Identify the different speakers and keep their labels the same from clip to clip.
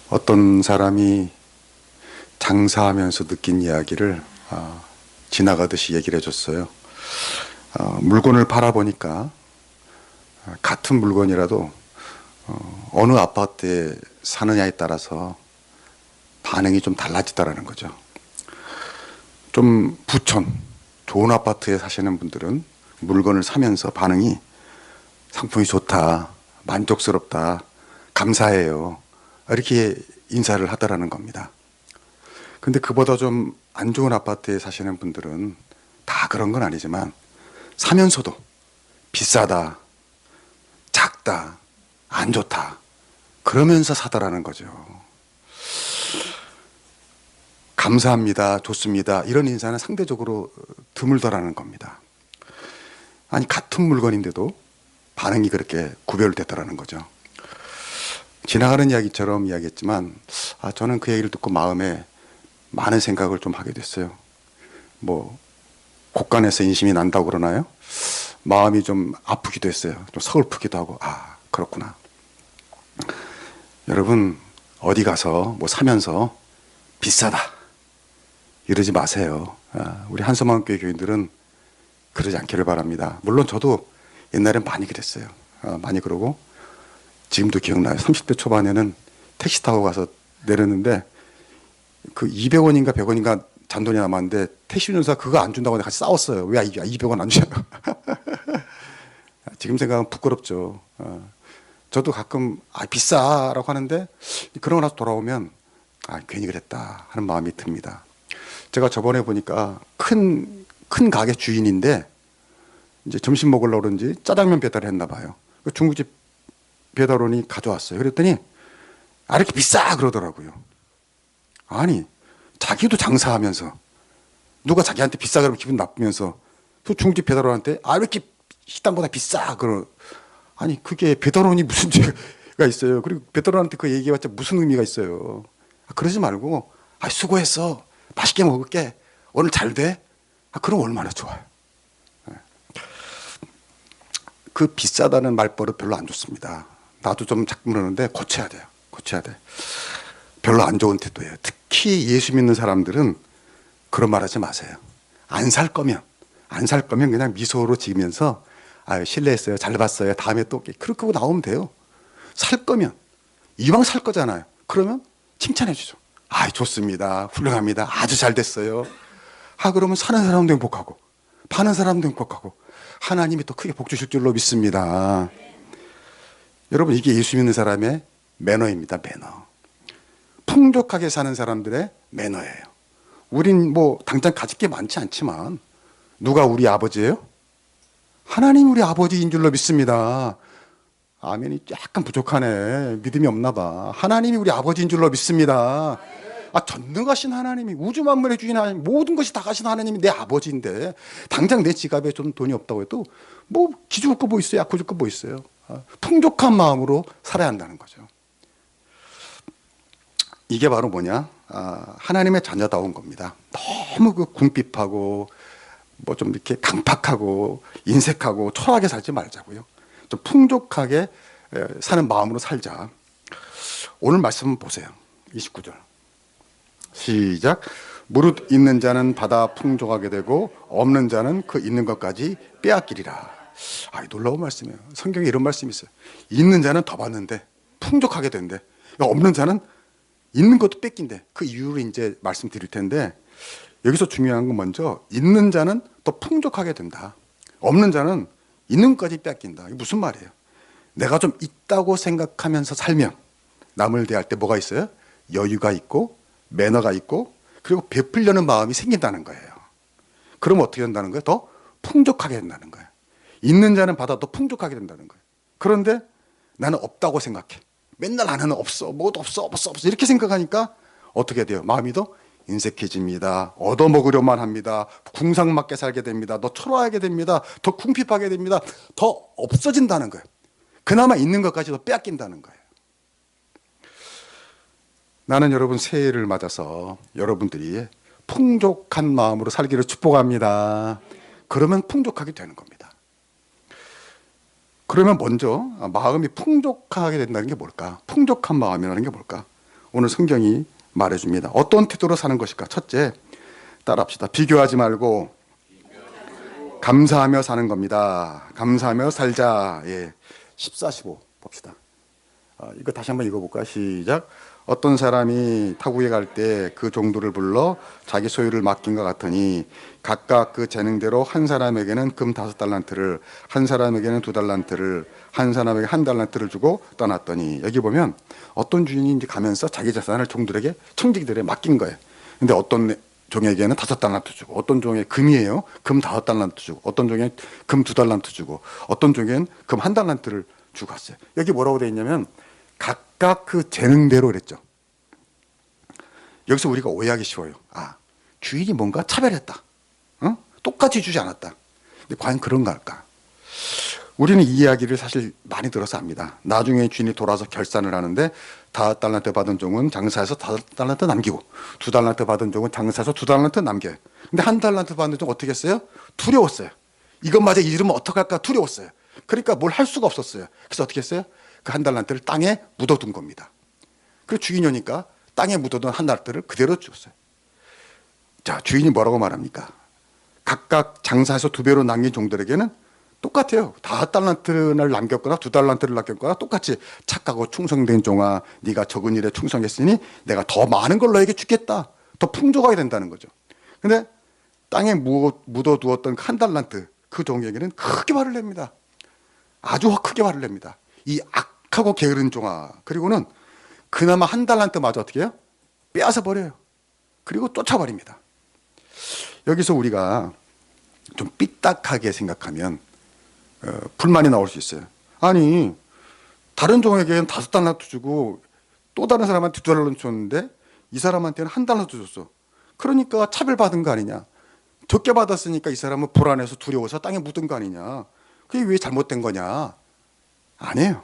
Speaker 1: 어떤 사람이 장사하면서 느낀 이야기를 지나가듯이 얘기를 해줬어요. 물건을 팔아보니까 같은 물건이라도 어느 아파트에 사느냐에 따라서 반응이 좀 달라지더라는 거죠. 좀 부촌, 좋은 아파트에 사시는 분들은 물건을 사면서 반응이 상품이 좋다, 만족스럽다, 감사해요, 이렇게 인사를 하더라는 겁니다. 근데 그보다 좀 안 좋은 아파트에 사시는 분들은 다 그런 건 아니지만 사면서도 비싸다, 작다, 안 좋다, 그러면서 사더라는 거죠. 감사합니다, 좋습니다, 이런 인사는 상대적으로 드물더라는 겁니다. 아니, 같은 물건인데도 반응이 그렇게 구별됐더라는 거죠. 지나가는 이야기처럼 이야기했지만 저는 그 얘기를 듣고 마음에 많은 생각을 좀 하게 됐어요. 곳간에서 인심이 난다고 그러나요? 마음이 좀 아프기도 했어요. 좀 서글프기도 하고, 그렇구나. 여러분, 어디 가서 사면서 비싸다 이러지 마세요. 우리 한서만교회 교인들은 그러지 않기를 바랍니다. 물론 저도 옛날엔 많이 그랬어요. 많이 그러고 지금도 기억나요. 30대 초반에는 택시 타고 가서 내렸는데 그 200원인가 100원인가 잔돈이 남았는데 택시 운전사 그거 안 준다고 같이 싸웠어요. 왜 200원 안 주냐고. 지금 생각하면 부끄럽죠. 저도 가끔 비싸라고 하는데 그러고 나서 돌아오면 괜히 그랬다 하는 마음이 듭니다. 제가 저번에 보니까 큰 가게 주인인데 이제 점심 먹으려고 그런지 짜장면 배달을 했나 봐요. 중국집 배달원이 가져왔어요. 그랬더니 이렇게 비싸 그러더라고요. 아니, 자기도 장사하면서 누가 자기한테 비싸 그러면 기분 나쁘면서 또 중국집 배달원한테 왜 이렇게 식당보다 비싸 아니, 그게 배달원이 무슨 죄가 있어요. 그리고 배달원한테 그 얘기해봤자 무슨 의미가 있어요. 그러지 말고 수고했어, 맛있게 먹을게, 오늘 잘 돼, 그럼 얼마나 좋아요. 그 비싸다는 말버릇 별로 안 좋습니다. 나도 좀 자꾸 그러는데 고쳐야 돼요. 고쳐야 돼. 별로 안 좋은 태도예요. 특히 예수 믿는 사람들은 그런 말 하지 마세요. 안 살 거면 그냥 미소로 지으면서 실례했어요, 잘 봤어요, 다음에 또 올게, 그렇게 하고 나오면 돼요. 살 거면, 이왕 살 거잖아요. 그러면 칭찬해 주죠. 좋습니다, 훌륭합니다, 아주 잘 됐어요. 그러면 사는 사람도 행복하고 파는 사람도 행복하고 하나님이 또 크게 복 주실 줄로 믿습니다. 여러분, 이게 예수 믿는 사람의 매너입니다. 매너. 풍족하게 사는 사람들의 매너예요. 우린 당장 가질 게 많지 않지만 누가 우리 아버지예요? 하나님 우리 아버지인 줄로 믿습니다. 아멘이 약간 부족하네. 믿음이 없나 봐. 하나님이 우리 아버지인 줄로 믿습니다. 전능하신 하나님이, 우주 만물의 주인 하나님, 모든 것이 다 가신 하나님이 내 아버지인데 당장 내 지갑에 좀 돈이 없다고 해도 기죽을 거 뭐 있어요? 약해질 거 뭐 있어요? 풍족한 마음으로 살아야 한다는 거죠. 이게 바로 뭐냐? 하나님의 자녀다운 겁니다. 너무 궁핍하고 좀 이렇게 강팍하고 인색하고 초라하게 살지 말자고요. 좀 풍족하게 사는 마음으로 살자. 오늘 말씀 보세요. 29절 시작. 무릇 있는 자는 받아 풍족하게 되고 없는 자는 그 있는 것까지 빼앗기리라. 놀라운 말씀이에요. 성경에 이런 말씀이 있어요. 있는 자는 더 받는데 풍족하게 된대. 없는 자는 있는 것도 뺏긴대. 그 이유를 이제 말씀드릴 텐데, 여기서 중요한 건 먼저 있는 자는 더 풍족하게 된다, 없는 자는 있는 것까지 뺏긴다. 이게 무슨 말이에요? 내가 좀 있다고 생각하면서 살면 남을 대할 때 뭐가 있어요? 여유가 있고 매너가 있고 그리고 베풀려는 마음이 생긴다는 거예요. 그럼 어떻게 된다는 거예요? 더 풍족하게 된다는 거예요. 있는 자는 받아 더 풍족하게 된다는 거예요. 그런데 나는 없다고 생각해. 맨날 나는 없어, 뭐도 없어 이렇게 생각하니까 어떻게 돼요? 마음이 더 인색해집니다. 얻어먹으려만 합니다. 궁상맞게 살게 됩니다. 더 초라하게 됩니다. 더 궁핍하게 됩니다. 더 없어진다는 거예요. 그나마 있는 것까지도 빼앗긴다는 거예요. 나는 여러분 새해를 맞아서 여러분들이 풍족한 마음으로 살기를 축복합니다. 그러면 풍족하게 되는 겁니다. 그러면 먼저 마음이 풍족하게 된다는 게 뭘까? 풍족한 마음이라는 게 뭘까? 오늘 성경이 말해줍니다. 어떤 태도로 사는 것일까? 첫째, 따라합시다. 비교하지 말고 감사하며 사는 겁니다. 감사하며 살자. 예. 14, 15 봅시다. 이거 다시 한번 읽어볼까요? 시작. 어떤 사람이 타국에 갈 때 그 종들을 불러 자기 소유를 맡긴 것 같으니 각각 그 재능대로 한 사람에게는 금 5달란트를, 한 사람에게는 2달란트를, 한 사람에게 1달란트를 주고 떠났더니, 여기 보면 어떤 주인이 이제 가면서 자기 재산을 종들에게, 청지기들에 맡긴 거예요. 근데 어떤 종에게는 5달란트 주고, 어떤 종에 금이에요. 금 5달란트 주고, 어떤 종에 금 2달란트 주고, 어떤 종에는 금 1달란트를 주고 갔어요. 여기 뭐라고 되어 있냐면 각각 그 재능대로 그랬죠. 여기서 우리가 오해하기 쉬워요. 주인이 뭔가 차별했다. 똑같이 주지 않았다. 근데 과연 그런가 할까? 우리는 이 이야기를 사실 많이 들어서 압니다. 나중에 주인이 돌아서 결산을 하는데 5달란트 받은 종은 장사해서 5달란트 남기고, 2달란트 받은 종은 장사해서 2달란트 남겨요. 근데 1달란트 받은 종 어떻게 했어요? 두려웠어요. 이것마저 잃으면 어떡할까 두려웠어요. 그러니까 뭘 할 수가 없었어요. 그래서 어떻게 했어요? 그 1달란트를 땅에 묻어둔 겁니다. 그 주인이 오니까 땅에 묻어둔 1달란트를 그대로 줬어요. 자, 주인이 뭐라고 말합니까? 각각 장사해서 2배로 남긴 종들에게는 똑같아요. 5달란트를 남겼거나 2달란트를 남겼거나 똑같이 착하고 충성된 종아, 네가 적은 일에 충성했으니 내가 더 많은 걸 너에게 주겠다. 더 풍족하게 된다는 거죠. 근데 땅에 묻어두었던 1달란트, 그 종에게는 크게 화를 냅니다. 아주 크게 화를 냅니다. 이 악하고 게으른 종아. 그리고는 그나마 1달란트마저 어떻게 해요? 빼앗아 버려요. 그리고 쫓아버립니다. 여기서 우리가 좀 삐딱하게 생각하면 불만이 나올 수 있어요. 아니, 다른 종에게는 5달란트 주고 또 다른 사람한테 2달란트 줬는데 이 사람한테는 1달란트 줬어. 그러니까 차별받은 거 아니냐. 적게 받았으니까 이 사람은 불안해서 두려워서 땅에 묻은 거 아니냐. 그게 왜 잘못된 거냐. 아니에요.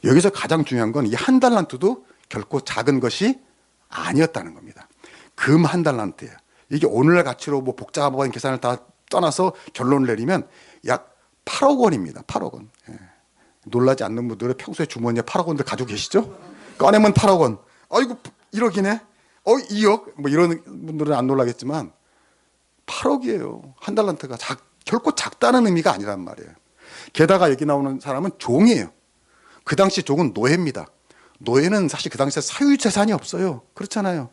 Speaker 1: 여기서 가장 중요한 건 이 1달란트도 결코 작은 것이 아니었다는 겁니다. 금 1달란트예요. 이게 오늘날 가치로 뭐 복잡한 계산을 다 떠나서 결론을 내리면 약 8억 원입니다. 8억 원. 예. 놀라지 않는 분들은 평소에 주머니에 8억 원들 가지고 계시죠? 꺼내면 8억 원. 아이고 1억이네. 2억. 뭐 이런 분들은 안 놀라겠지만 8억이에요. 1달란트가 결코 작다는 의미가 아니란 말이에요. 게다가 여기 나오는 사람은 종이에요. 그 당시 종은 노예입니다. 노예는 사실 그 당시에 사유재산이 없어요. 그렇잖아요.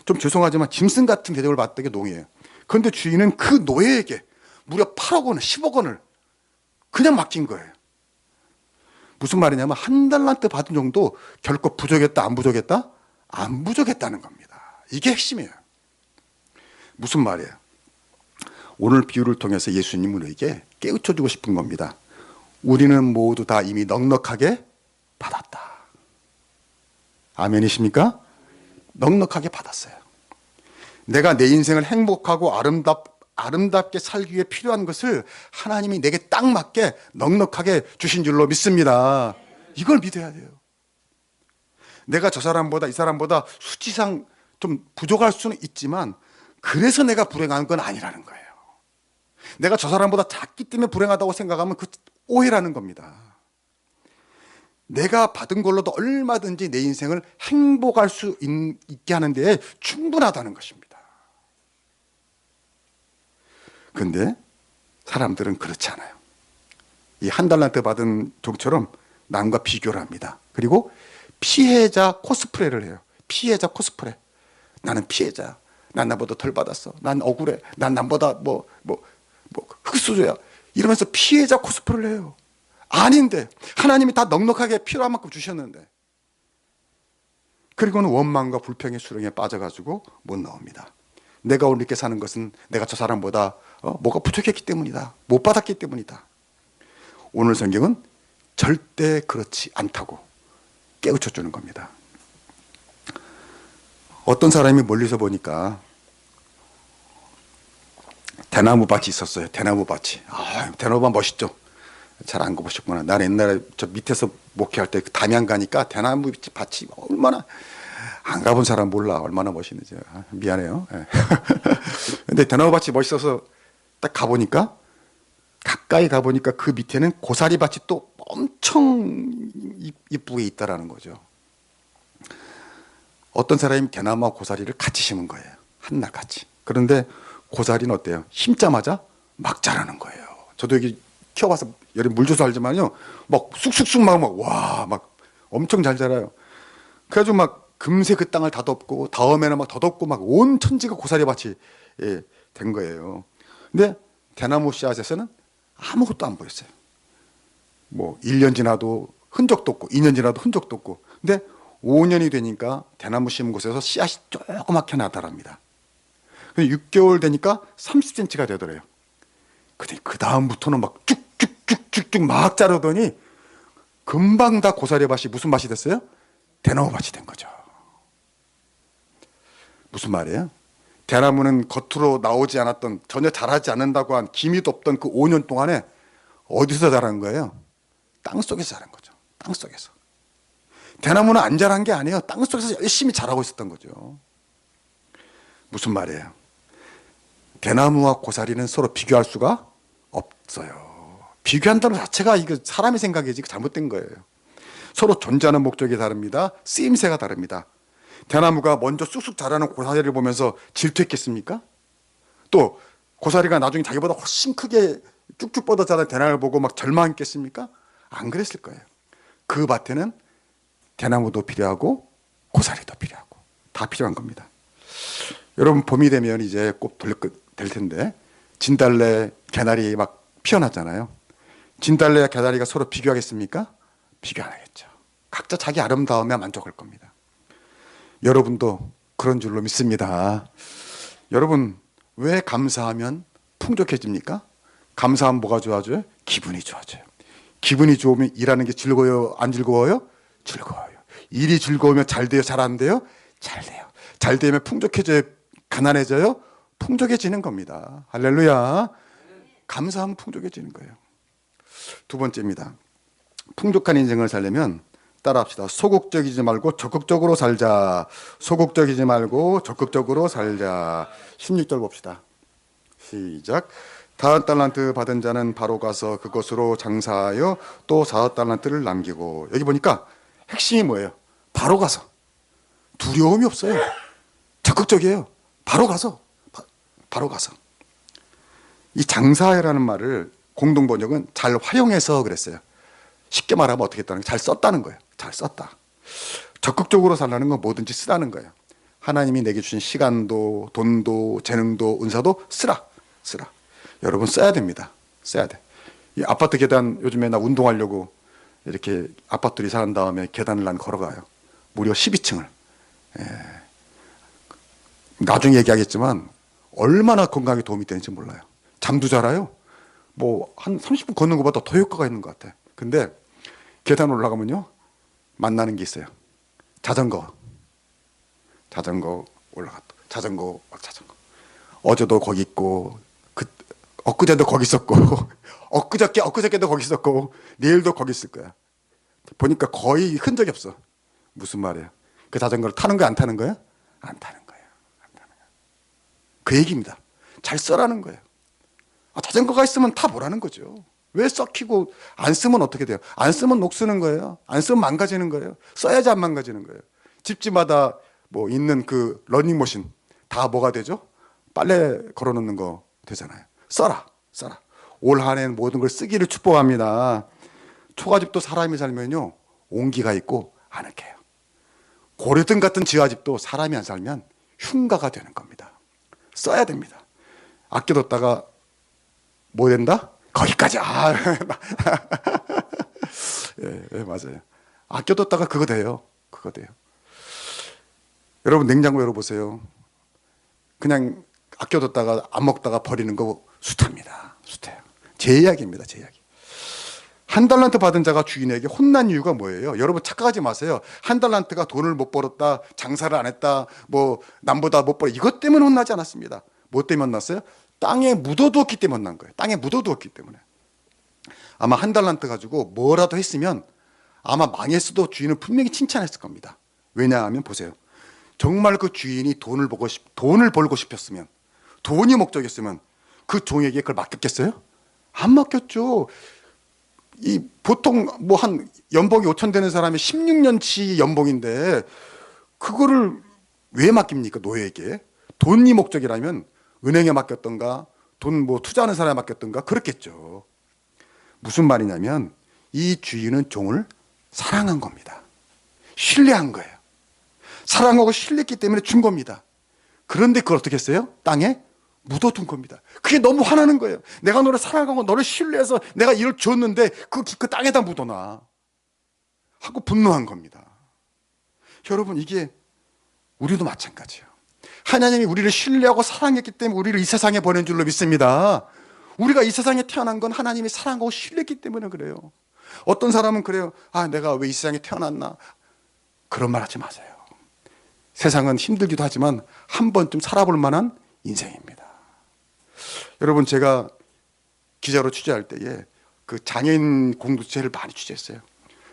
Speaker 1: 좀 죄송하지만 짐승 같은 대접을 받던 게 노예예요. 그런데 주인은 그 노예에게 무려 8억 원을, 10억 원을 그냥 맡긴 거예요. 무슨 말이냐면 1달란트 받은 정도 결코 부족했다, 안 부족했다? 안 부족했다는 겁니다. 이게 핵심이에요. 무슨 말이에요? 오늘 비유를 통해서 예수님은 우리에게 깨우쳐주고 싶은 겁니다. 우리는 모두 다 이미 넉넉하게 받았다. 아멘이십니까? 넉넉하게 받았어요. 내가 내 인생을 행복하고 아름답게 살기 위해 필요한 것을 하나님이 내게 딱 맞게 넉넉하게 주신 줄로 믿습니다. 이걸 믿어야 돼요. 내가 저 사람보다 이 사람보다 수치상 좀 부족할 수는 있지만 그래서 내가 불행한 건 아니라는 거예요. 내가 저 사람보다 작기 때문에 불행하다고 생각하면 그 오해라는 겁니다. 내가 받은 걸로도 얼마든지 내 인생을 행복할 수 있게 하는 데에 충분하다는 것입니다. 그런데 사람들은 그렇지 않아요. 이 1달란트 받은 종처럼 남과 비교를 합니다. 그리고 피해자 코스프레를 해요. 피해자 코스프레. 나는 피해자야. 난 나보다 덜 받았어. 난 억울해. 난 남보다 흙수저야. 이러면서 피해자 코스프레를 해요. 아닌데 하나님이 다 넉넉하게 필요한 만큼 주셨는데, 그리고는 원망과 불평의 수렁에 빠져가지고 못 나옵니다. 내가 오늘 이렇게 사는 것은 내가 저 사람보다 뭐가 부족했기 때문이다. 못 받았기 때문이다. 오늘 성경은 절대 그렇지 않다고 깨우쳐 주는 겁니다. 어떤 사람이 멀리서 보니까 대나무 밭이 있었어요. 대나무 밭이. 대나무 밭 멋있죠. 잘 안 가보셨구나. 난 옛날에 저 밑에서 목회할 때 담양 가니까 대나무 밭이 얼마나, 안 가본 사람 몰라. 얼마나 멋있는지. 미안해요. 근데 대나무 밭이 멋있어서 딱 가보니까, 가까이 가보니까 그 밑에는 고사리 밭이 또 엄청 이쁘게 있다라는 거죠. 어떤 사람이 대나무와 고사리를 같이 심은 거예요. 한날 같이. 그런데 고사리는 어때요? 심자마자 막 자라는 거예요. 저도 여기 키워봐서 여기 물 줘서 알지만요. 막 쑥쑥쑥 막 엄청 잘 자라요. 그래가지고 막 금세 그 땅을 다 덮고 다음에는 막 더 덮고 막 온 천지가 고사리 밭이 된 거예요. 근데 대나무 씨앗에서는 아무것도 안 보였어요. 뭐 1년 지나도 흔적도 없고 2년 지나도 흔적도 없고. 근데 5년이 되니까 대나무 심은 곳에서 씨앗이 조그맣게 나타납니다. 6개월 되니까 30cm가 되더래요. 근데 그 다음부터는 막 쭉쭉쭉쭉쭉 막 자라더니 금방 다 고사리 밭이 무슨 밭이 됐어요? 대나무 밭이 된 거죠. 무슨 말이에요? 대나무는 겉으로 나오지 않았던, 전혀 자라지 않는다고 한 기미도 없던 그 5년 동안에 어디서 자란 거예요? 땅속에서 자란 거죠. 땅속에서. 대나무는 안 자란 게 아니에요. 땅속에서 열심히 자라고 있었던 거죠. 무슨 말이에요? 대나무와 고사리는 서로 비교할 수가 없어요. 비교한다는 자체가 이거 사람의 생각이지 잘못된 거예요. 서로 존재하는 목적이 다릅니다. 쓰임새가 다릅니다. 대나무가 먼저 쑥쑥 자라는 고사리를 보면서 질투했겠습니까? 또 고사리가 나중에 자기보다 훨씬 크게 쭉쭉 뻗어 자란 대나무를 보고 막 절망했겠습니까? 안 그랬을 거예요. 그 밭에는 대나무도 필요하고 고사리도 필요하고 다 필요한 겁니다. 여러분 봄이 되면 이제 꼭 될 텐데 진달래, 개나리 막 피어났잖아요. 진달래와 개나리가 서로 비교하겠습니까? 비교 안 하겠죠. 각자 자기 아름다움에 만족할 겁니다. 여러분도 그런 줄로 믿습니다. 여러분 왜 감사하면 풍족해집니까? 감사하면 뭐가 좋아져요? 기분이 좋아져요. 기분이 좋으면 일하는 게 즐거워요? 안 즐거워요? 즐거워요. 일이 즐거우면 잘 돼요? 잘 안 돼요? 잘 돼요. 잘 되면 풍족해져요? 가난해져요? 풍족해지는 겁니다. 할렐루야. 감사하면 풍족해지는 거예요. 두 번째입니다. 풍족한 인생을 살려면 따라합시다. 소극적이지 말고 적극적으로 살자. 소극적이지 말고 적극적으로 살자. 16절 봅시다. 시작. 5달란트 받은 자는 바로 가서 그것으로 장사하여 또 4달란트를 남기고. 여기 보니까 핵심이 뭐예요? 바로 가서. 두려움이 없어요. 적극적이에요. 바로 가서. 바로 가서. 이 장사해라는 말을 공동 번역은 잘 활용해서 그랬어요. 쉽게 말하면 어떻게 했다는 거예요? 잘 썼다는 거예요. 잘 썼다. 적극적으로 살라는 건 뭐든지 쓰라는 거예요. 하나님이 내게 주신 시간도 돈도 재능도 은사도 쓰라. 여러분 써야 됩니다. 써야 돼. 이 아파트 계단 요즘에 나 운동하려고 이렇게 아파트를 이사한 다음에 계단을 난 걸어가요. 무려 12층을. 나중에 얘기하겠지만 얼마나 건강에 도움이 되는지 몰라요. 잠도 잘 와요. 뭐 한 30분 걷는 것보다 더 효과가 있는 것 같아. 근데 계단 올라가면요 만나는 게 있어요. 자전거 올라갔다. 자전거. 어제도 거기 있고 엊그제도 거기 있었고 엊그저께도 거기 있었고 내일도 거기 있을 거야. 보니까 거의 흔적이 없어. 무슨 말이에요? 그 자전거를 타는 거야 안 타는 거야? 안 타는 거예요. 그 얘기입니다. 잘 써라는 거예요. 자전거가 있으면 타 보라는 거죠. 왜 썩히고 안 쓰면 어떻게 돼요? 안 쓰면 녹쓰는 거예요. 안 쓰면 망가지는 거예요. 써야지 안 망가지는 거예요. 집집마다 뭐 있는 그 러닝머신 다 뭐가 되죠? 빨래 걸어놓는 거 되잖아요. 써라. 올 한 해는 모든 걸 쓰기를 축복합니다. 초가집도 사람이 살면요 온기가 있고 아늑해요. 고려등 같은 지하집도 사람이 안 살면 흉가가 되는 겁니다. 써야 됩니다. 아껴뒀다가 뭐 된다? 거기까지. 예, 맞아요. 아껴뒀다가 그거 돼요. 여러분 냉장고 열어보세요. 그냥 아껴뒀다가 안 먹다가 버리는 거 숱합니다. 숱해요. 제 이야기입니다. 제 이야기. 1달란트 받은 자가 주인에게 혼난 이유가 뭐예요? 여러분 착각하지 마세요. 1달란트가 돈을 못 벌었다, 장사를 안 했다, 뭐 남보다 못 벌어, 이것 때문에 혼나지 않았습니다. 뭐 때문에 혼났어요? 땅에 묻어두었기 때문에 혼난 거예요. 땅에 묻어두었기 때문에. 아마 1달란트 가지고 뭐라도 했으면 아마 망했어도 주인은 분명히 칭찬했을 겁니다. 왜냐하면 보세요. 정말 그 주인이 돈을 벌고 싶었으면, 돈이 목적이었으면 그 종에게 그걸 맡겼겠어요? 안 맡겼죠. 보통 뭐 한 연봉이 5천 되는 사람이 16년치 연봉인데 그거를 왜 맡깁니까? 노예에게. 돈이 목적이라면 은행에 맡겼던가 돈 뭐 투자하는 사람에 맡겼던가 그렇겠죠. 무슨 말이냐면 이 주인은 종을 사랑한 겁니다. 신뢰한 거예요. 사랑하고 신뢰했기 때문에 준 겁니다. 그런데 그걸 어떻게 했어요? 땅에 묻어둔 겁니다. 그게 너무 화나는 거예요. 내가 너를 사랑하고 너를 신뢰해서 내가 이걸 줬는데 그 땅에다 묻어놔 하고 분노한 겁니다. 여러분, 이게 우리도 마찬가지예요. 하나님이 우리를 신뢰하고 사랑했기 때문에 우리를 이 세상에 보낸 줄로 믿습니다. 우리가 이 세상에 태어난 건 하나님이 사랑하고 신뢰했기 때문에 그래요. 어떤 사람은 그래요. 아, 내가 왜 이 세상에 태어났나? 그런 말 하지 마세요. 세상은 힘들기도 하지만 한 번쯤 살아볼 만한 인생입니다. 여러분, 제가 기자로 취재할 때에 그 장애인 공동체를 많이 취재했어요.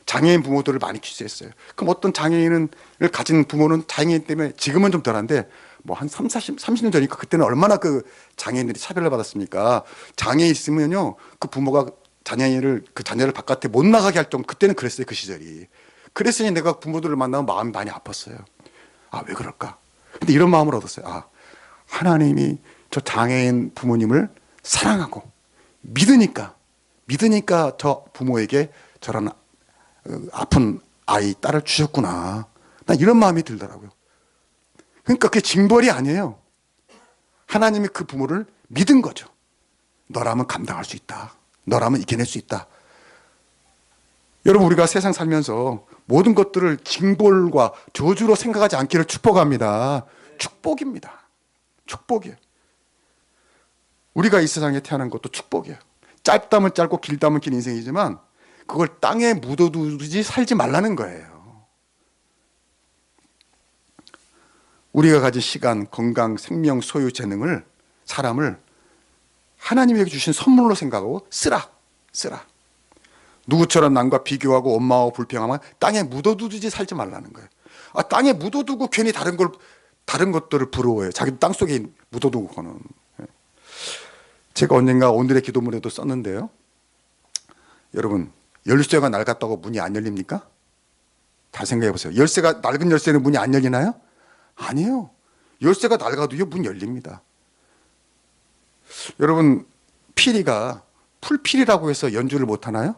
Speaker 1: 장애인 부모들을 많이 취재했어요. 그럼 어떤 장애인을 가진 부모는 장애인 때문에 지금은 좀 덜한데 뭐 한 30년 전이니까 그때는 얼마나 그 장애인들이 차별을 받았습니까? 장애 있으면요, 그 부모가 그 자녀를 바깥에 못 나가게 할 정도, 그때는 그랬어요, 그 시절이. 그랬으니 내가 부모들을 만나면 마음이 많이 아팠어요. 아, 왜 그럴까? 근데 이런 마음을 얻었어요. 아, 하나님이 저 장애인 부모님을 사랑하고 믿으니까 저 부모에게 저런 아픈 아이, 딸을 주셨구나. 난 이런 마음이 들더라고요. 그러니까 그게 징벌이 아니에요. 하나님이 그 부모를 믿은 거죠. 너라면 감당할 수 있다. 너라면 이겨낼 수 있다. 여러분, 우리가 세상 살면서 모든 것들을 징벌과 저주로 생각하지 않기를 축복합니다. 축복입니다. 축복이에요. 우리가 이 세상에 태어난 것도 축복이에요. 짧다면 짧고 길다면 긴 인생이지만 그걸 땅에 묻어두지 살지 말라는 거예요. 우리가 가진 시간, 건강, 생명, 소유, 재능을, 사람을 하나님에게 주신 선물로 생각하고 쓰라. 누구처럼 남과 비교하고 원망하고 불평하면 땅에 묻어두지 살지 말라는 거예요. 아, 땅에 묻어두고 괜히 다른 것들을 부러워해요. 자기도 땅 속에 묻어두고는. 제가 언젠가 오늘의 기도문에도 썼는데요. 여러분, 열쇠가 낡았다고 문이 안 열립니까? 잘 생각해 보세요. 낡은 열쇠는 문이 안 열리나요? 아니에요. 열쇠가 낡아도요, 문 열립니다. 여러분, 피리가 풀피리라고 해서 연주를 못 하나요?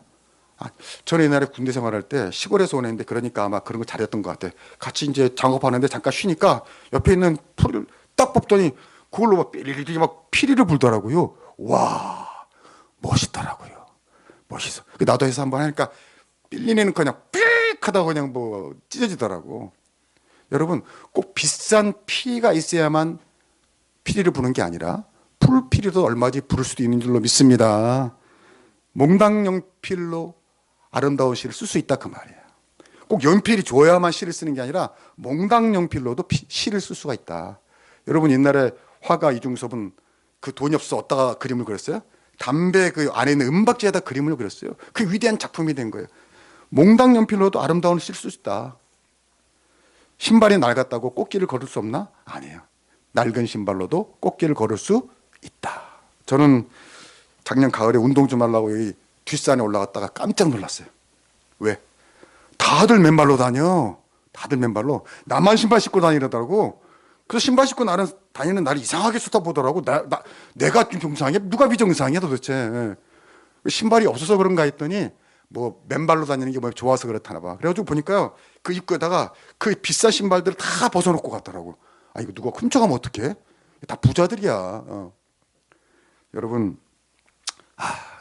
Speaker 1: 저는 옛날에 군대 생활할 때 시골에서 오는데, 그러니까 아마 그런 거 잘했던 것 같아요. 같이 이제 작업하는데 잠깐 쉬니까 옆에 있는 풀을 딱 뽑더니 그걸로 막 삐리리리 막 피리를 불더라고요. 와, 멋있더라고요. 멋있어. 나도 해서 한번 하니까 삘리는 그냥 삑 하다가 그냥 뭐 찢어지더라고. 여러분, 꼭 비싼 피리가 있어야만 피리를 부는 게 아니라 풀피리도 얼마든지 부를 수도 있는 줄로 믿습니다. 몽당 연필로 아름다운 시를 쓸 수 있다, 그 말이에요. 꼭 연필이 좋아야만 시를 쓰는 게 아니라 몽당 연필로도 시를 쓸 수가 있다. 여러분, 옛날에 화가 이중섭은 그 돈이 없어서 어디다가 그림을 그렸어요? 담배 그 안에 있는 은박지에다 그림을 그렸어요. 그 위대한 작품이 된 거예요. 몽당 연필로도 아름다운 시를 쓸 수 있다. 신발이 낡았다고 꽃길을 걸을 수 없나? 아니에요. 낡은 신발로도 꽃길을 걸을 수 있다. 저는 작년 가을에 운동 좀 하려고 여기 뒷산에 올라갔다가 깜짝 놀랐어요. 왜? 다들 맨발로 다녀. 다들 맨발로. 나만 신발 신고 다니더라고. 그래서 신발 신고 다니는 나를 이상하게 쳐다보더라고. 내가 비정상이야? 누가 비정상이야 도대체? 신발이 없어서 그런가 했더니 뭐 맨발로 다니는 게 뭐 좋아서 그렇다나 봐. 그래가지고 보니까요, 그 입구에다가 그 비싼 신발들을 다 벗어놓고 갔더라고. 아, 이거 누가 훔쳐가면 어떡해? 다 부자들이야. 여러분,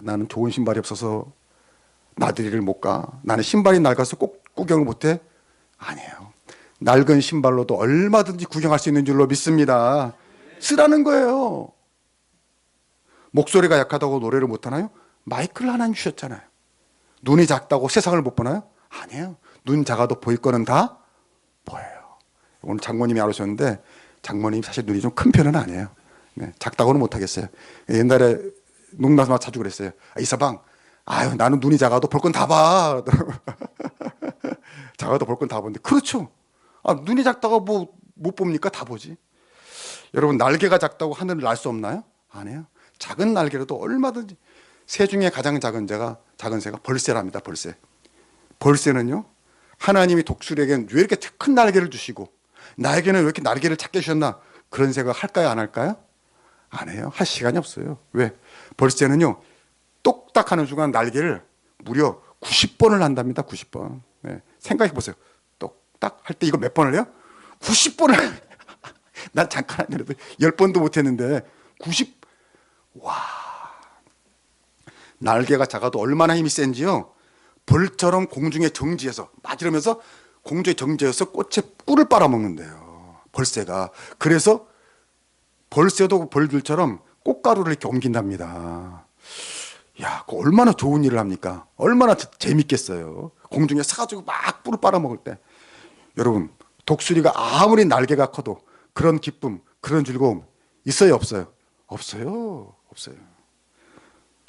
Speaker 1: 나는 좋은 신발이 없어서 나들이를 못 가. 나는 신발이 낡아서 꼭 구경을 못해. 아니에요. 낡은 신발로도 얼마든지 구경할 수 있는 줄로 믿습니다. 쓰라는 거예요. 목소리가 약하다고 노래를 못하나요? 마이크를 하나님 주셨잖아요. 눈이 작다고 세상을 못 보나요? 아니에요. 눈 작아도 보일 거는 다 보여요. 오늘 장모님이 안 오셨는데 장모님 사실 눈이 좀 큰 편은 아니에요. 네, 작다고는 못하겠어요. 옛날에 농담삼아 자주 그랬어요. 이서방, 아유, 나는 눈이 작아도 볼 건 다 봐. 작아도 볼 건 다 보는데, 그렇죠. 눈이 작다고 뭐 못 봅니까? 다 보지. 여러분, 날개가 작다고 하늘을 날 수 없나요? 아니에요. 작은 날개라도 얼마든지. 새 중에 가장 작은 새가 벌새랍니다. 벌새. 벌새는요, 하나님이 독수리에게는 왜 이렇게 큰 날개를 주시고 나에게는 왜 이렇게 날개를 작게 주셨나? 그런 생각 할까요? 안 할까요? 안 해요. 할 시간이 없어요. 왜? 벌새는요, 똑딱 하는 순간 날개를 무려 90번을 한답니다. 90번. 네. 생각해 보세요. 똑딱 할 때 이거 몇 번을 해요? 90번을. 난 잠깐 하더라도 10번도 못 했는데 90. 와. 날개가 작아도 얼마나 힘이 센지요. 벌처럼 공중에 정지해서 막 이러면서 공중에 정지해서 꽃에 꿀을 빨아먹는데요. 벌새가. 그래서 벌새도 벌들처럼 꽃가루를 이렇게 옮긴답니다. 야, 그 얼마나 좋은 일을 합니까? 얼마나 재밌겠어요. 공중에 서가지고 막 꿀을 빨아먹을 때. 여러분, 독수리가 아무리 날개가 커도 그런 기쁨, 그런 즐거움 있어요, 없어요? 없어요. 없어요.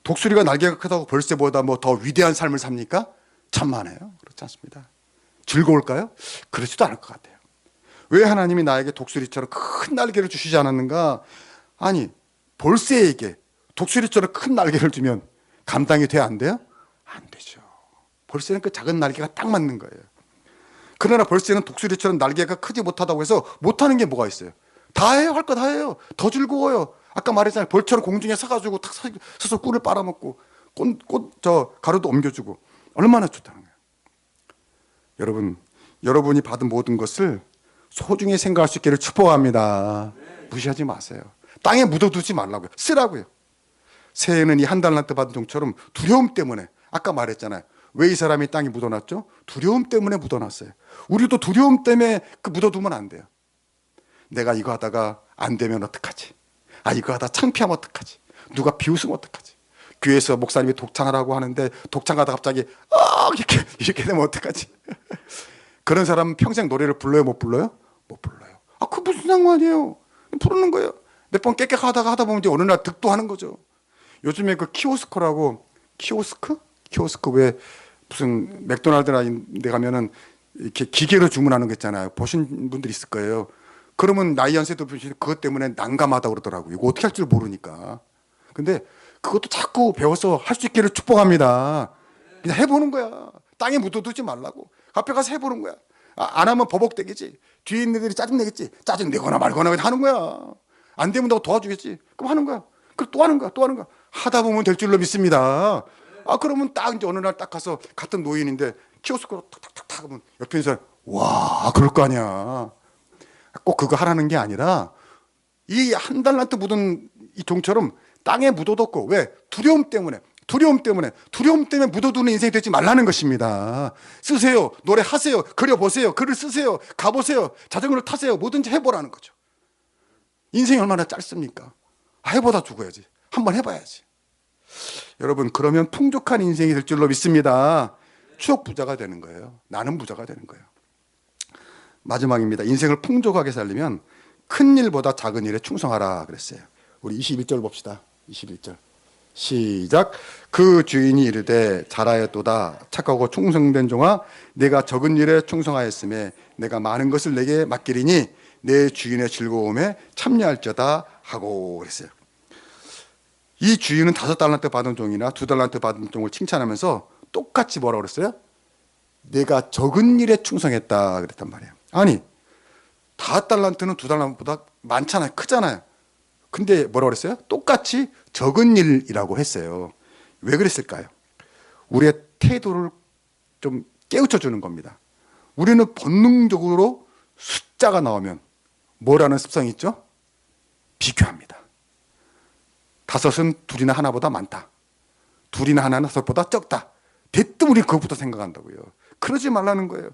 Speaker 1: 독수리가 날개가 크다고 벌새보다 뭐 더 위대한 삶을 삽니까? 천만에요. 그렇지 않습니다. 즐거울까요? 그렇지도 않을 것 같아요. 왜 하나님이 나에게 독수리처럼 큰 날개를 주시지 않았는가? 아니, 벌새에게 독수리처럼 큰 날개를 주면 감당이 돼야 안 돼요? 안 되죠. 벌새는 그 작은 날개가 딱 맞는 거예요. 그러나 벌새는 독수리처럼 날개가 크지 못하다고 해서 못하는 게 뭐가 있어요? 다 해요. 할 거 다 해요. 더 즐거워요. 아까 말했잖아요. 벌처럼 공중에 서가지고 탁 서서 꿀을 빨아먹고 가루도 옮겨주고 얼마나 좋다는 거예요. 여러분, 여러분이 받은 모든 것을 소중히 생각할 수 있기를 축복합니다. 무시하지 마세요. 땅에 묻어두지 말라고요. 쓰라고요. 새해는 이 한 달란트 받은 종처럼 두려움 때문에, 아까 말했잖아요. 왜 이 사람이 땅에 묻어놨죠? 두려움 때문에 묻어놨어요. 우리도 두려움 때문에 그 묻어두면 안 돼요. 내가 이거 하다가 안 되면 어떡하지? 이거 하다 창피하면 어떡하지? 누가 비웃으면 어떡하지? 교회에서 목사님이 독창하라고 하는데 독창하다 갑자기 이렇게 되면 어떡하지? 그런 사람은 평생 노래를 불러요, 못 불러요? 못 불러요. 그 무슨 상관이에요? 부르는 거예요. 몇 번 깨끗하다가 하다 보면 이제 어느 날 득도하는 거죠. 요즘에 그 키오스크라고, 키오스크 왜 무슨 맥도날드나 데 가면은 이렇게 기계로 주문하는 거 있잖아요. 보신 분들 있을 거예요. 그러면 나이 한 세대 분이 그것 때문에 난감하다고 그러더라고요. 이거 어떻게 할 줄 모르니까. 근데 그것도 자꾸 배워서 할 수 있기를 축복합니다. 그냥 해보는 거야. 땅에 묻어두지 말라고. 앞에 가서 해보는 거야. 안 하면 버벅대겠지. 뒤에 있는 애들이 짜증내겠지. 짜증내거나 말거나 하는 거야. 안 되면 너가 도와주겠지. 그럼 하는 거야. 그럼 또 하는 거야. 또 하는 거야. 하다 보면 될 줄로 믿습니다. 그러면 딱 이제 어느 날 딱 가서 같은 노인인데 키오스크로 탁탁탁탁 하면 옆에 있는 사람, 와, 그럴 거 아니야. 꼭 그거 하라는 게 아니라 이 한 달란트 묻은 이 종처럼 땅에 묻어뒀고, 왜? 두려움 때문에 묻어두는 인생이 되지 말라는 것입니다. 쓰세요. 노래하세요. 그려보세요. 글을 쓰세요. 가보세요. 자전거를 타세요. 뭐든지 해보라는 거죠. 인생이 얼마나 짧습니까? 해보다 죽어야지. 한번 해봐야지. 여러분, 그러면 풍족한 인생이 될 줄로 믿습니다. 추억 부자가 되는 거예요. 나는 부자가 되는 거예요. 마지막입니다. 인생을 풍족하게 살려면 큰 일보다 작은 일에 충성하라 그랬어요. 우리 21절 봅시다. 21절 시작. 그 주인이 이르되 잘하였도다 착하고 충성된 종아, 내가 적은 일에 충성하였음에 내가 많은 것을 내게 맡기리니 내 주인의 즐거움에 참여할지어다 하고 그랬어요. 이 주인은 5달란트 받은 종이나 2달란트 받은 종을 칭찬하면서 똑같이 뭐라고 그랬어요? 내가 적은 일에 충성했다 그랬단 말이에요. 아니, 5달란트는 2달란트보다 많잖아요. 크잖아요. 근데 뭐라고 그랬어요? 똑같이 적은 일이라고 했어요. 왜 그랬을까요? 우리의 태도를 좀 깨우쳐 주는 겁니다. 우리는 본능적으로 숫자가 나오면 뭐라는 습성이 있죠? 비교합니다. 5은 2이나 하나보다 많다. 2이나 하나는 5보다 적다. 대뜸 우리 그것부터 생각한다고요. 그러지 말라는 거예요.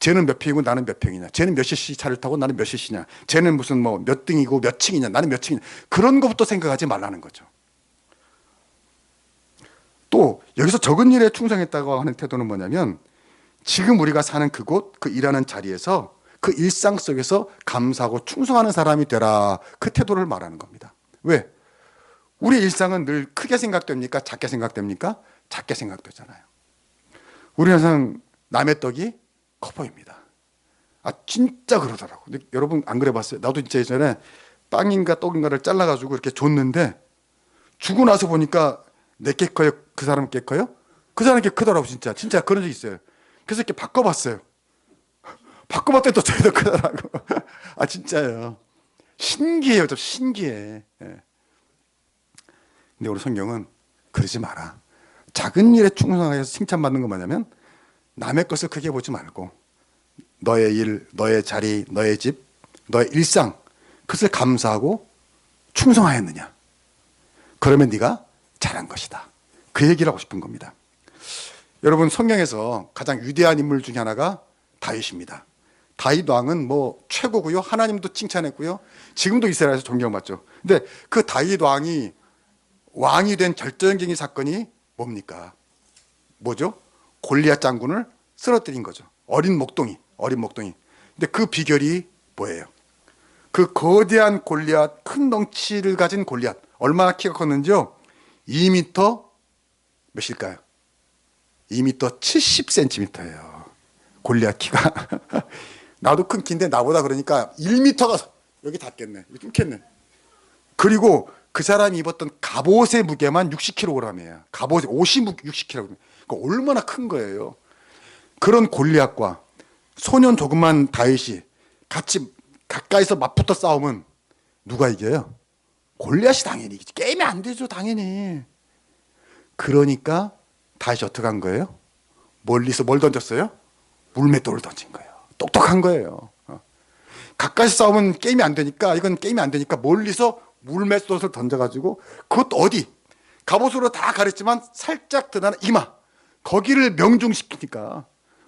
Speaker 1: 쟤는 몇 평이고 나는 몇 평이냐. 쟤는 몇 cc 차를 타고 나는 몇 cc냐. 쟤는 무슨 뭐 몇 등이고 몇 층이냐. 나는 몇 층이냐. 그런 것부터 생각하지 말라는 거죠. 또 여기서 적은 일에 충성했다고 하는 태도는 뭐냐면, 지금 우리가 사는 그곳, 그 일하는 자리에서 그 일상 속에서 감사하고 충성하는 사람이 되라. 그 태도를 말하는 겁니다. 왜? 우리 일상은 늘 크게 생각됩니까? 작게 생각됩니까? 작게 생각되잖아요. 우리는 항상 남의 떡이 커 보입니다. 진짜 그러더라고. 근데 여러분 안 그래 봤어요? 나도 진짜 예전에 빵인가 떡인가를 잘라가지고 이렇게 줬는데 주고 나서 보니까 내게 커요? 그 사람 게 커요? 그 사람 게 크더라고. 진짜 그런 적 있어요. 그래서 이렇게 바꿔봤어요. 조그맣게 또 저희도 크더라고. 아, 진짜요. 신기해요. 좀 신기해. 예. 근데 우리 성경은 그러지 마라. 작은 일에 충성해서 칭찬받는 건 뭐냐면 남의 것을 크게 보지 말고 너의 일, 너의 자리, 너의 집, 너의 일상 그것을 감사하고 충성하였느냐. 그러면 네가 잘한 것이다. 그 얘기를 하고 싶은 겁니다. 여러분 성경에서 가장 위대한 인물 중에 하나가 다윗입니다. 다윗 왕은 뭐 최고고요. 하나님도 칭찬했고요. 지금도 이스라엘에서 존경받죠. 근데 그 다윗 왕이 된 결정적인 사건이 뭡니까? 뭐죠? 골리앗 장군을 쓰러뜨린 거죠. 어린 목동이. 근데 그 비결이 뭐예요? 그 거대한 골리앗, 큰 덩치를 가진 골리앗. 얼마나 키가 컸는지요? 2m 몇일까요? 2m 70cm예요. 골리앗 키가. 나도 큰 키인데 나보다 그러니까 1m가 여기 닿겠네. 여기 끊겠네. 그리고 그 사람이 입었던 갑옷의 무게만 60kg이에요. 갑옷의 옷이 60kg. 그러니까 얼마나 큰 거예요. 그런 골리앗과 소년 조그만 다윗이 같이 가까이서 맞붙어 싸우면 누가 이겨요? 골리앗이 당연히 이기지. 게임이 안 되죠, 당연히. 그러니까 다윗이 어떻게 한 거예요? 멀리서 뭘 던졌어요? 물맷돌을 던진 거예요. 똑똑한 거예요. 가까이서 싸우면 게임이 안 되니까, 이건 게임이 안 되니까 멀리서 물맷돌을 던져가지고 그것도 어디? 갑옷으로 다 가렸지만 살짝 드러나는 이마. 거기를 명중시키니까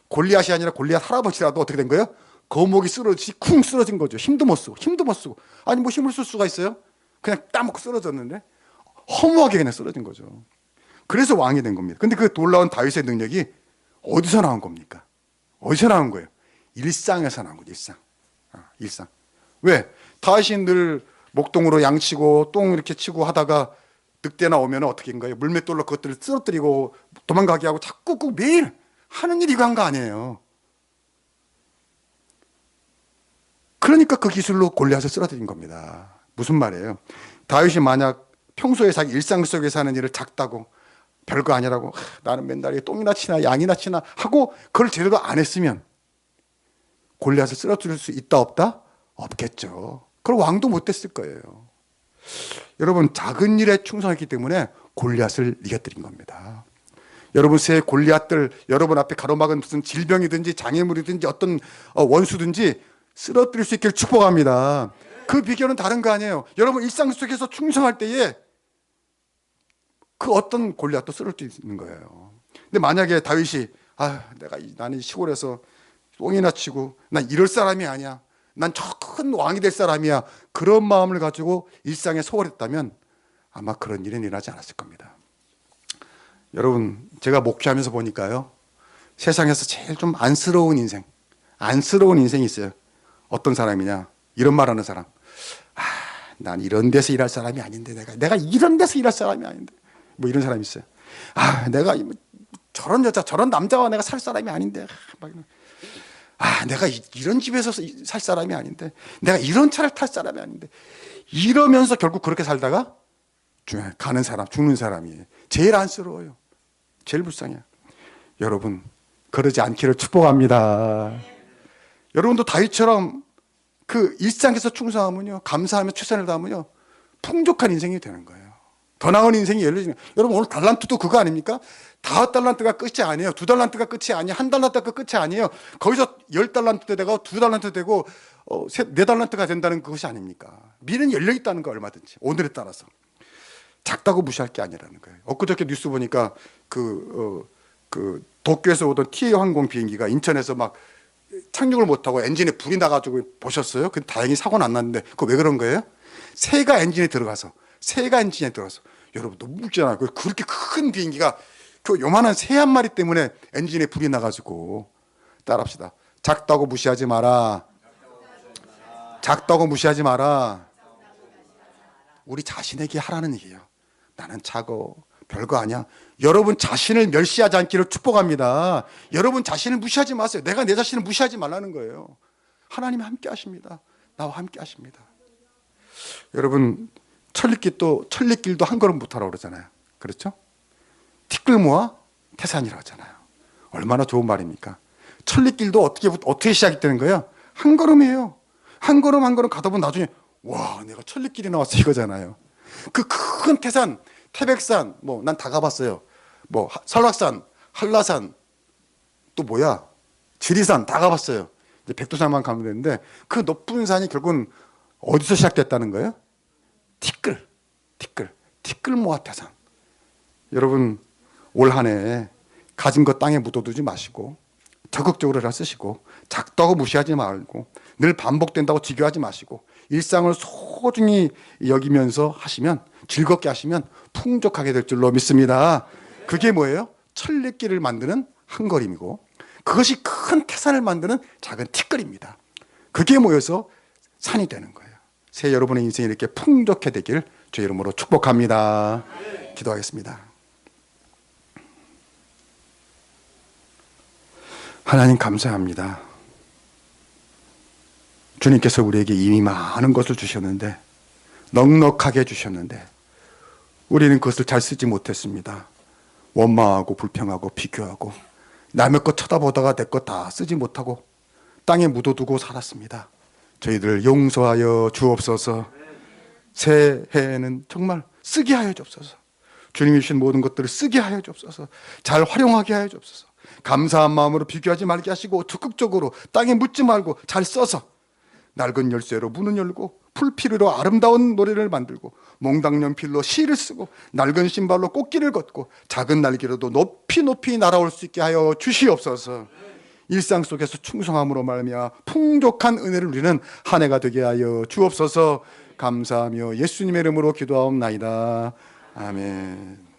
Speaker 1: 골리앗이 아니라 골리앗 할아버지라도 어떻게 된 거예요? 거목이 쓰러지지 쿵 쓰러진 거죠. 힘도 못 쓰고. 아니 뭐 힘을 쓸 수가 있어요? 그냥 따먹고 쓰러졌는데 허무하게 그냥 쓰러진 거죠. 그래서 왕이 된 겁니다. 근데 그 놀라운 다윗의 능력이 어디서 나온 겁니까? 어디서 나온 거예요? 일상에서 나온 거죠. 일상. 왜? 다윗이 늘 목동으로 양치고 똥 이렇게 치고 하다가 늑대나 오면 어떻게 한 거예요? 물맷돌로 그것들을 쓰러뜨리고 도망가게 하고 자꾸 꼭 매일 하는 일이 이거 한 거 아니에요. 그러니까 그 기술로 골리앗을 쓰러뜨린 겁니다. 무슨 말이에요? 다윗이 만약 평소에 자기 일상 속에서 하는 일을 작다고 별거 아니라고 나는 맨날 똥이나 치나 양이나 치나 하고 그걸 제대로 안 했으면 골리앗을 쓰러뜨릴 수 있다 없다? 없겠죠. 그럼 왕도 못 됐을 거예요. 여러분 작은 일에 충성했기 때문에 골리앗을 이겨뜨린 겁니다. 여러분 새 골리앗들 여러분 앞에 가로막은 무슨 질병이든지 장애물이든지 어떤 원수든지 쓰러뜨릴 수 있기를 축복합니다. 그 비결은 다른 거 아니에요. 여러분 일상 속에서 충성할 때에 그 어떤 골리앗도 쓰러뜨리는 거예요. 근데 만약에 다윗이 나는 시골에서 똥이나 치고 난 이럴 사람이 아니야. 난 저 큰 왕이 될 사람이야. 그런 마음을 가지고 일상에 소홀했다면 아마 그런 일은 일어나지 않았을 겁니다. 여러분 제가 목회하면서 보니까요. 세상에서 제일 좀 안쓰러운 인생이 있어요. 어떤 사람이냐? 이런 말하는 사람. 난 이런 데서 일할 사람이 아닌데 내가 이런 데서 일할 사람이 아닌데 뭐 이런 사람이 있어요. 내가 저런 여자 저런 남자와 내가 살 사람이 아닌데 내가 이런 집에서 살 사람이 아닌데 내가 이런 차를 탈 사람이 아닌데 이러면서 결국 그렇게 살다가 가는 사람 죽는 사람이 제일 안쓰러워요. 제일 불쌍해요. 여러분 그러지 않기를 축복합니다. 여러분도 다윗처럼 그 일상에서 충성하면요 감사하며 최선을 다하면요 풍족한 인생이 되는 거예요. 더 나은 인생이 열려지는 거예요. 여러분 오늘 달란트도 그거 아닙니까? 5달란트가 끝이 아니에요. 2달란트가 끝이 아니에요. 1달란트가 끝이 아니에요. 거기서 10달란트 되고 2달란트 되고 4달란트가 된다는 그것이 아닙니까? 미래는 열려있다는 거 얼마든지 오늘에 따라서 작다고 무시할 게 아니라는 거예요. 엊그저께 뉴스 보니까 그 도쿄에서 오던 T항공 비행기가 인천에서 막 착륙을 못하고 엔진에 불이 나가지고 보셨어요? 근데 다행히 사고는 안 났는데 그거 왜 그런 거예요? 새가 엔진에 들어가서 여러분 너무 웃기잖아요. 그렇게 큰 비행기가 그 요만한 새 한 마리 때문에 엔진에 불이 나가지고 따라합시다. 작다고 무시하지 마라. 우리 자신에게 하라는 얘기예요. 나는 작어 별거 아니야. 여러분 자신을 멸시하지 않기를 축복합니다. 여러분 자신을 무시하지 마세요. 내가 내 자신을 무시하지 말라는 거예요. 하나님이 함께 하십니다. 나와 함께 하십니다. 여러분 천리길도 한 걸음 못하라고 그러잖아요. 그렇죠? 티끌모아 태산이라고 하잖아요. 얼마나 좋은 말입니까? 천리길도 어떻게 시작했다는 거예요? 한 걸음이에요. 한 걸음 한 걸음 가다 보면 나중에 와, 내가 천리길이 나왔어 이거잖아요. 그 큰 태산, 태백산, 뭐 난 다 가봤어요. 뭐 설악산, 한라산, 또 뭐야? 지리산 다 가봤어요. 이제 백두산만 가면 되는데 그 높은 산이 결국은 어디서 시작됐다는 거예요? 티끌 모아태산. 여러분 올 한 해 가진 것 땅에 묻어두지 마시고 적극적으로 잘 쓰시고 작다고 무시하지 말고 늘 반복된다고 지교하지 마시고 일상을 소중히 여기면서 하시면 즐겁게 하시면 풍족하게 될 줄로 믿습니다. 그게 뭐예요? 천리길을 만드는 한 걸음이고 그것이 큰 태산을 만드는 작은 티끌입니다. 그게 모여서 산이 되는 거예요. 새 여러분의 인생이 이렇게 풍족해 되길 주 이름으로 축복합니다. 기도하겠습니다. 하나님 감사합니다. 주님께서 우리에게 이미 많은 것을 주셨는데 넉넉하게 주셨는데 우리는 그것을 잘 쓰지 못했습니다. 원망하고 불평하고 비교하고 남의 것 쳐다보다가 내 것 다 쓰지 못하고 땅에 묻어두고 살았습니다. 저희들 용서하여 주옵소서. 새해에는 정말 쓰게 하여 주옵소서. 주님이 주신 모든 것들을 쓰게 하여 주옵소서. 잘 활용하게 하여 주옵소서. 감사한 마음으로 비교하지 말게 하시고 적극적으로 땅에 묻지 말고 잘 써서 낡은 열쇠로 문을 열고 풀피르로 아름다운 노래를 만들고 몽당 연필로 시를 쓰고 낡은 신발로 꽃길을 걷고 작은 날개로도 높이 높이 날아올 수 있게 하여 주시옵소서. 일상 속에서 충성함으로 말미암아 풍족한 은혜를 누리는 한 해가 되게 하여 주옵소서. 감사하며 예수님의 이름으로 기도하옵나이다. 아멘.